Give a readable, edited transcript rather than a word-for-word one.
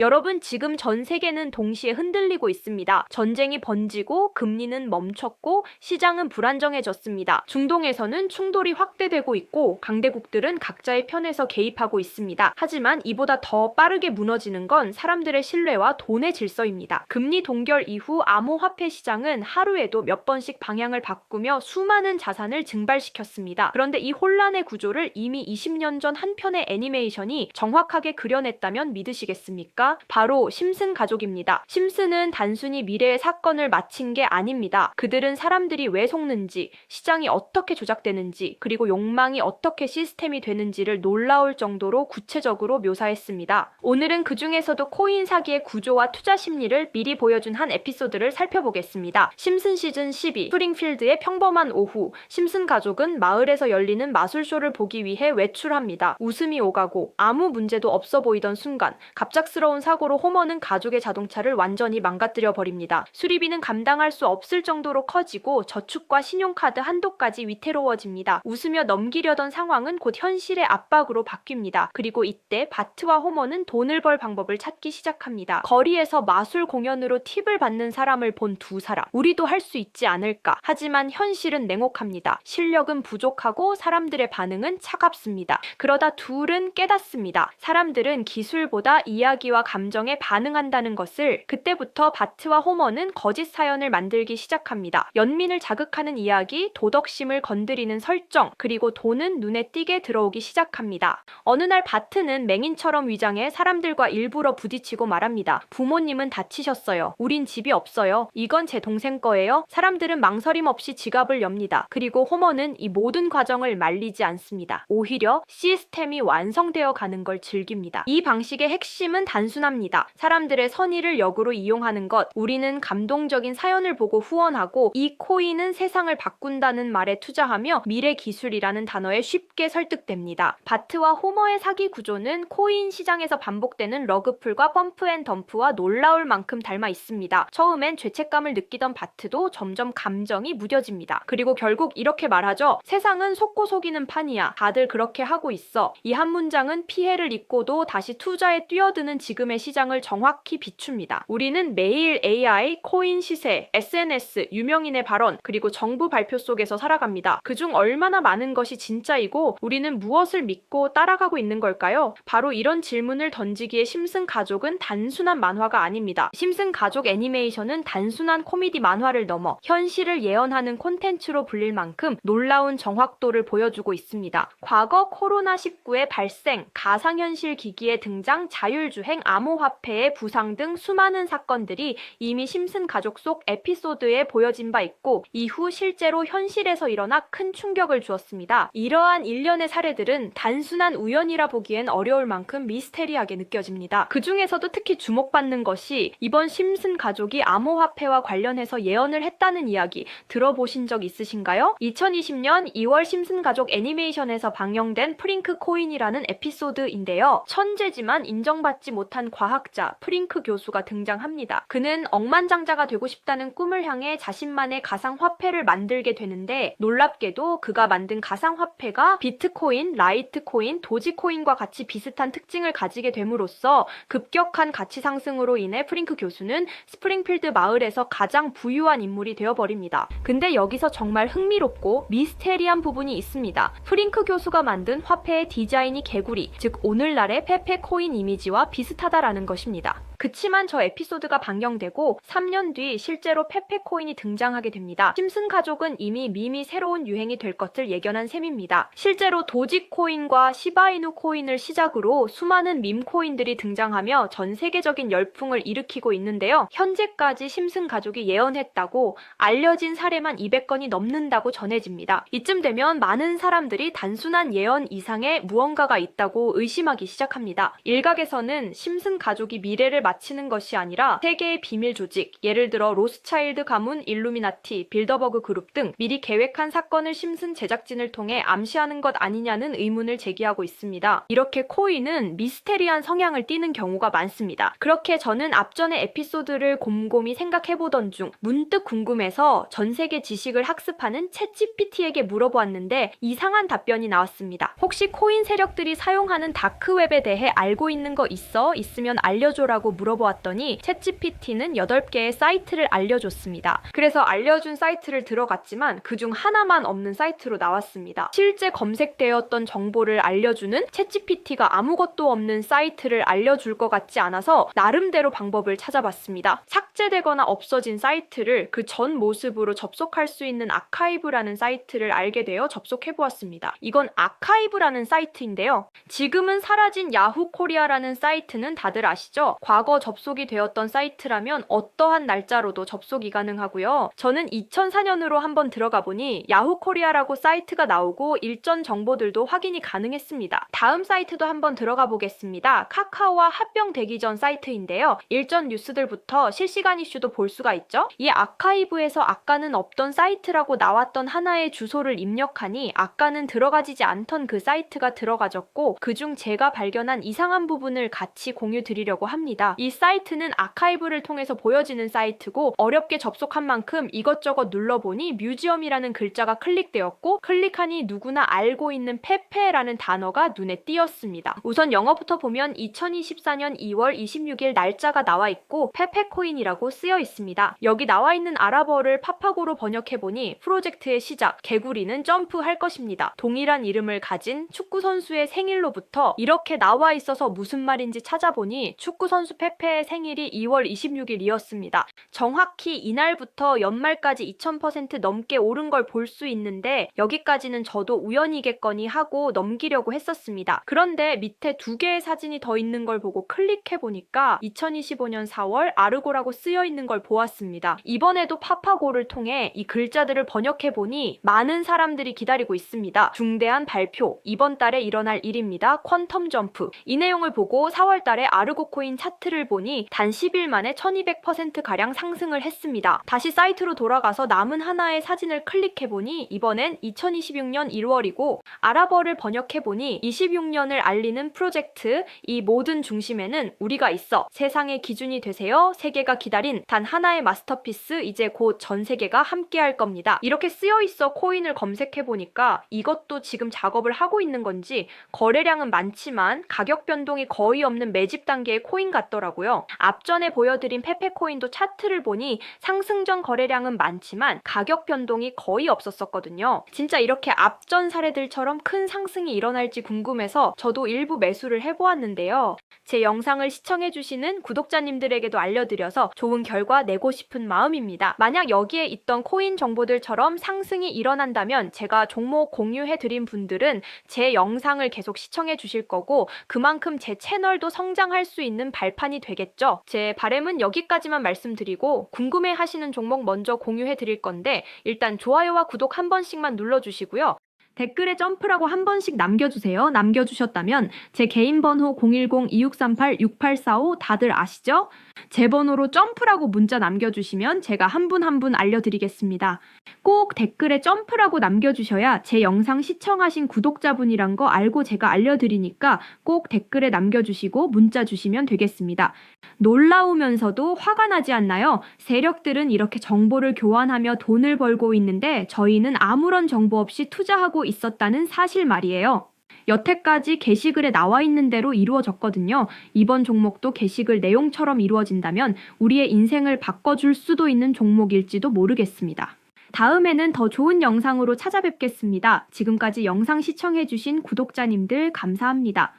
여러분, 지금 전 세계는 동시에 흔들리고 있습니다. 전쟁이 번지고 금리는 멈췄고 시장은 불안정해졌습니다. 중동에서는 충돌이 확대되고 있고 강대국들은 각자의 편에서 개입하고 있습니다. 하지만 이보다 더 빠르게 무너지는 건 사람들의 신뢰와 돈의 질서입니다. 금리 동결 이후 암호화폐 시장은 하루에도 몇 번씩 방향을 바꾸며 수많은 자산을 증발시켰습니다. 그런데 이 혼란의 구조를 이미 20년 전 한 편의 애니메이션이 정확하게 그려냈다면 믿으시겠습니까? 바로 심슨 가족입니다. 심슨은 단순히 미래의 사건을 마친 게 아닙니다. 그들은 사람들이 왜 속는지, 시장이 어떻게 조작되는지, 그리고 욕망이 어떻게 시스템이 되는지를 놀라울 정도로 구체적으로 묘사했습니다. 오늘은 그 중에서도 코인 사기의 구조와 투자 심리를 미리 보여준 한 에피소드를 살펴보겠습니다. 심슨 시즌 12, 스프링필드의 평범한 오후, 심슨 가족은 마을에서 열리는 마술쇼를 보기 위해 외출합니다. 웃음이 오가고 아무 문제도 없어 보이던 순간 갑작스러운 사고로 호머는 가족의 자동차를 완전히 망가뜨려 버립니다. 수리비는 감당할 수 없을 정도로 커지고 저축과 신용카드 한도까지 위태로워집니다. 웃으며 넘기려던 상황은 곧 현실의 압박으로 바뀝니다. 그리고 이때 바트와 호머는 돈을 벌 방법을 찾기 시작합니다. 거리에서 마술 공연으로 팁을 받는 사람을 본 두 사람. 우리도 할 수 있지 않을까? 하지만 현실은 냉혹합니다. 실력은 부족하고 사람들의 반응은 차갑습니다. 그러다 둘은 깨닫습니다. 사람들은 기술보다 이야기와 감정에 반응한다는 것을. 그때부터 바트와 호머는 거짓 사연을 만들기 시작합니다. 연민을 자극하는 이야기, 도덕심을 건드리는 설정, 그리고 돈은 눈에 띄게 들어오기 시작합니다. 어느 날 바트는 맹인처럼 위장해 사람들과 일부러 부딪히고 말합니다. 부모님은 다치셨어요. 우린 집이 없어요. 이건 제 동생 거예요. 사람들은 망설임 없이 지갑을 엽니다. 그리고 호머는 이 모든 과정을 말리지 않습니다. 오히려 시스템이 완성되어 가는 걸 즐깁니다. 이 방식의 핵심은 단순합니다. 사람들의 선의를 역으로 이용하는 것. 우리는 감동적인 사연을 보고 후원하고 이 코인은 세상을 바꾼다는 말에 투자하며 미래 기술이라는 단어에 쉽게 설득됩니다. 바트와 호머의 사기 구조는 코인 시장에서 반복되는 러그풀과 펌프앤덤프와 놀라울 만큼 닮아 있습니다. 처음엔 죄책감을 느끼던 바트도 점점 감정이 무뎌집니다. 그리고 결국 이렇게 말하죠. 세상은 속고 속이는 판이야. 다들 그렇게 하고 있어. 이 한 문장은 피해를 입고도 다시 투자에 뛰어드는 지금의 시장을 정확히 비춥니다. 우리는 매일 AI, 코인 시세, SNS, 유명인의 발언, 그리고 정부 발표 속에서 살아갑니다. 그중 얼마나 많은 것이 진짜이고 우리는 무엇을 믿고 따라가고 있는 걸까요? 바로 이런 질문을 던지기에 심슨 가족은 단순한 만화가 아닙니다. 심슨 가족 애니메이션은 단순한 코미디 만화를 넘어 현실을 예언하는 콘텐츠로 불릴 만큼 놀라운 정확도를 보여주고 있습니다. 과거 코로나19의 발생, 가상현실 기기의 등장, 자율주행, 암호화폐의 부상 등 수많은 사건들이 이미 심슨 가족 속 에피소드에 보여진 바 있고 이후 실제로 현실에서 일어나 큰 충격을 주었습니다. 이러한 일련의 사례들은 단순한 우연이라 보기엔 어려울 만큼 미스테리하게 느껴집니다. 그 중에서도 특히 주목받는 것이 이번 심슨 가족이 암호화폐와 관련해서 예언을 했다는 이야기 들어보신 적 있으신가요? 2020년 2월 심슨 가족 애니메이션에서 방영된 프링크 코인이라는 에피소드인데요. 천재지만 인정받지 못한 과학자 프링크 교수가 등장합니다. 그는 억만장자가 되고 싶다는 꿈을 향해 자신만의 가상화폐를 만들게 되는데 놀랍게도 그가 만든 가상화폐가 비트코인, 라이트코인, 도지코인과 같이 비슷한 특징을 가지게 됨으로써 급격한 가치 상승으로 인해 프링크 교수는 스프링필드 마을에서 가장 부유한 인물이 되어버립니다. 근데 여기서 정말 흥미롭고 미스테리한 부분이 있습니다. 프링크 교수가 만든 화폐의 디자인이 개구리, 즉 오늘날의 페페코인 이미지와 비슷하다라는 것입니다. 그치만 저 에피소드가 방영되고 3년 뒤 실제로 페페코인이 등장하게 됩니다. 심슨 가족은 이미 밈이 새로운 유행이 될 것을 예견한 셈입니다. 실제로 도지코인과 시바이누 코인을 시작으로 수많은 밈코인들이 등장하며 전 세계적인 열풍을 일으키고 있는데요. 현재까지 심슨 가족이 예언했다고 알려진 사례만 200건이 넘는다고 전해집니다. 이쯤 되면 많은 사람들이 단순한 예언 이상의 무언가가 있다고 의심하기 시작합니다. 일각에서는 심슨 가족이 미래를 마치는 것이 아니라 세계의 비밀 조직, 예를 들어 로스차일드 가문, 일루미나티, 빌더버그 그룹 등 미리 계획한 사건을 심슨 제작진을 통해 암시하는 것 아니냐는 의문을 제기하고 있습니다. 이렇게 코인은 미스테리한 성향을 띠는 경우가 많습니다. 그렇게 저는 앞전의 에피소드를 곰곰이 생각해보던 중 문득 궁금해서 전 세계 지식을 학습하는 챗GPT에게 물어보았는데 이상한 답변이 나왔습니다. 혹시 코인 세력들이 사용하는 다크웹에 대해 알고 있는 거 있어? 이 있으면 알려줘라고 물어보았더니 챗GPT는 8개의 사이트를 알려줬습니다. 그래서 알려준 사이트를 들어갔지만 그중 하나만 없는 사이트로 나왔습니다. 실제 검색되었던 정보를 알려주는 챗GPT가 아무것도 없는 사이트를 알려줄 것 같지 않아서 나름대로 방법을 찾아봤습니다. 삭제되거나 없어진 사이트를 그 전 모습으로 접속할 수 있는 아카이브라는 사이트를 알게 되어 접속해보았습니다. 이건 아카이브라는 사이트인데요. 지금은 사라진 야후 코리아라는 사이트는 다들 아시죠? 과거 접속이 되었던 사이트라면 어떠한 날짜로도 접속이 가능하고요. 저는 2004년으로 한번 들어가 보니 야후 코리아라고 사이트가 나오고 일전 정보들도 확인이 가능했습니다. 다음 사이트도 한번 들어가 보겠습니다. 카카오와 합병되기 전 사이트인데요. 일전 뉴스들부터 실시간 이슈도 볼 수가 있죠. 이 아카이브에서 아까는 없던 사이트라고 나왔던 하나의 주소를 입력하니 아까는 들어가지지 않던 그 사이트가 들어가졌고 그중 제가 발견한 이상한 부분을 같이 공유 드리려고 합니다. 이 사이트는 아카이브를 통해서 보여지는 사이트고 어렵게 접속한 만큼 이것저것 눌러보니 뮤지엄이라는 글자가 클릭되었고 클릭하니 누구나 알고 있는 페페라는 단어가 눈에 띄었습니다. 우선 영어부터 보면 2024년 2월 26일 날짜가 나와 있고 페페코인이라고 쓰여 있습니다. 여기 나와 있는 아랍어를 파파고로 번역해보니 프로젝트의 시작, 개구리는 점프할 것입니다. 동일한 이름을 가진 축구선수의 생일로부터 이렇게 나와 있어서 무슨 말인지 찾아보니 축구선수 페페의 생일이 2월 26일이었습니다. 정확히 이날부터 연말까지 2000% 넘게 오른 걸 볼 수 있는데 여기까지는 저도 우연이겠거니 하고 넘기려고 했었습니다. 그런데 밑에 2개의 사진이 더 있는 걸 보고 클릭해보니까 2025년 4월 아르고라고 쓰여 있는 걸 보았습니다. 이번에도 파파고를 통해 이 글자들을 번역해보니 많은 사람들이 기다리고 있습니다. 중대한 발표, 이번 달에 일어날 일입니다. 퀀텀 점프. 이 내용을 보고 4월 달에 아르고 코인 차트를 보니 단 10일 만에 1200%가량 상승을 했습니다. 다시 사이트로 돌아가서 남은 하나의 사진을 클릭해보니 이번엔 2026년 1월이고 아랍어를 번역해보니 26년을 알리는 프로젝트, 이 모든 중심에는 우리가 있어. 세상의 기준이 되세요. 세계가 기다린 단 하나의 마스터피스, 이제 곧 전 세계가 함께 할 겁니다. 이렇게 쓰여 있어 코인을 검색해보니까 이것도 지금 작업을 하고 있는 건지 거래량은 많지만 가격 변동이 거의 없는 매집 단계의 코인 같더라고요. 앞전에 보여드린 페페코인도 차트를 보니 상승 전 거래량은 많지만 가격 변동이 거의 없었거든요. 진짜 이렇게 앞전 사례들처럼 큰 상승이 일어날지 궁금해서 저도 일부 매수를 해보았는데요. 제 영상을 시청해주시는 구독자님들에게도 알려드려서 좋은 결과 내고 싶은 마음입니다. 만약 여기에 있던 코인 정보들처럼 상승이 일어난다면 제가 종목 공유해드린 분들은 제 영상을 계속 시청해주실 거고 그만큼 제 채널도 성장할 수 있는 발판이 되겠죠. 제 바람은 여기까지만 말씀드리고 궁금해하시는 종목 먼저 공유해드릴 건데 일단 좋아요와 구독 한 번씩만 눌러주시고요. 댓글에 점프라고 한 번씩 남겨주세요. 남겨주셨다면 제 개인 번호 010-2638-6845 다들 아시죠? 제 번호로 점프라고 문자 남겨주시면 제가 한 분 한 분 알려드리겠습니다. 꼭 댓글에 점프라고 남겨주셔야 제 영상 시청하신 구독자분이란 거 알고 제가 알려드리니까 꼭 댓글에 남겨주시고 문자 주시면 되겠습니다. 놀라우면서도 화가 나지 않나요? 세력들은 이렇게 정보를 교환하며 돈을 벌고 있는데 저희는 아무런 정보 없이 투자하고 있었다는 사실 말이에요. 여태까지 게시글에 나와 있는 대로 이루어졌거든요. 이번 종목도 게시글 내용처럼 이루어진다면 우리의 인생을 바꿔줄 수도 있는 종목일지도 모르겠습니다. 다음에는 더 좋은 영상으로 찾아뵙겠습니다. 지금까지 영상 시청해주신 구독자님들 감사합니다.